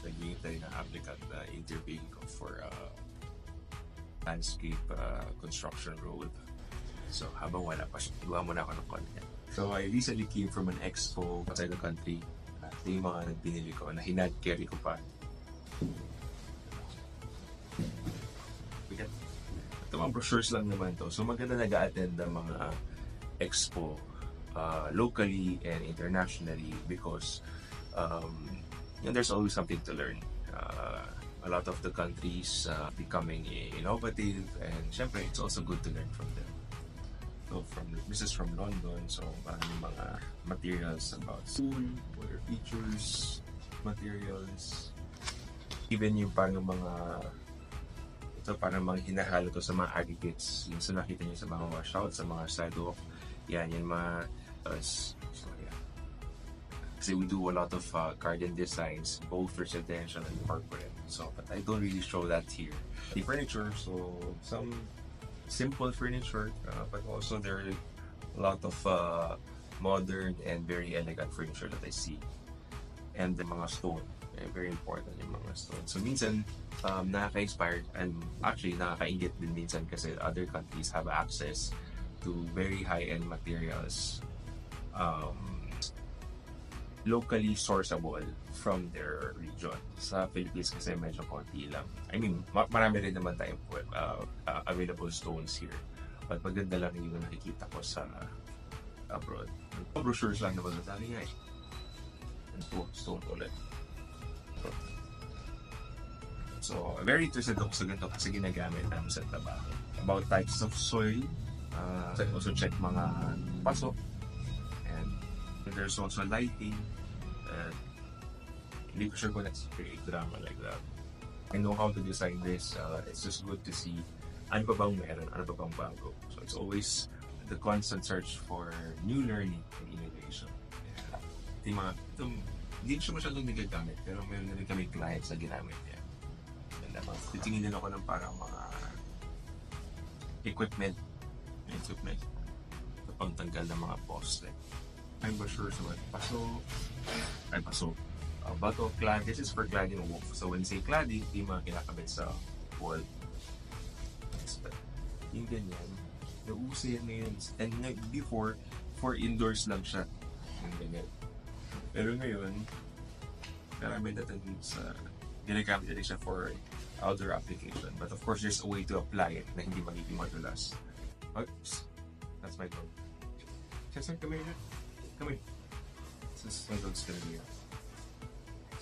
naghihintay na applicant na interviewing ko for landscape construction role. So habang wala pa siya, gawa muna ako ng content. So I recently came from an expo outside the country. Ito yung mga pinili ko na hinad carry ko pa. Ito mga brochures lang naman to. So maganda nag-a-attend ng mga expo locally and internationally because there's always something to learn. A lot of the countries becoming innovative, and syempre it's also good to learn from them. So this is from London, so maraming mga materials about school, water features, materials, even yung parang mga hinahalo to sa mga aggregates, yung sa nakita niyo sa mga washout, sa mga sidewalk, yan yung mga so yeah. Kasi we do a lot of garden designs, both residential and corporate. So, but I don't really show that here. The furniture, so some simple furniture, but also there are a lot of modern and very elegant furniture that I see. And the mga stone, very important yung mga stone. So minsan, nakaka-inspired and actually nakaka-ingit din minsan kasi other countries have access to very high-end materials locally sourceable from their region. Sa Philippines kasi medyo konti lang. I mean, marami rin naman tayong available stones here. But maganda lang yung nakikita ko sa abroad. Brochures lang naman na dali nga eh. Ito, stone ulit. So, very interested ako sa ganito kasi ginagamit namin sa trabaho. About types of soil. So, also check mga paso. And there's also lighting. Hindi ko sure kung let's create drama like that. I know how to design this. It's just good to see ano pa bang meron, ano pa bang bago. So it's always the constant search for new learning and innovation. Hindi siya masyadong nagagamit, pero meron na rin kami clients na ginamit niya. Titingin din ako ng parang mga equipment sa pangtanggal ng mga poste. I'm sure sa mga paso. Bato clad, this is for cladding wall. So when you say cladding, hindi mga kinakabit sa wall. Yung ganyan, nauuso yan ngayon. And before, for indoors lang siya. Yung ganyan. Pero ngayon, marami natin sa ginagamit natin siya for outdoor application. But of course, there's a way to apply it na hindi magiging madulas. Oops, that's my dog. Chester, come here. Come here. This is my dog's gonna be here.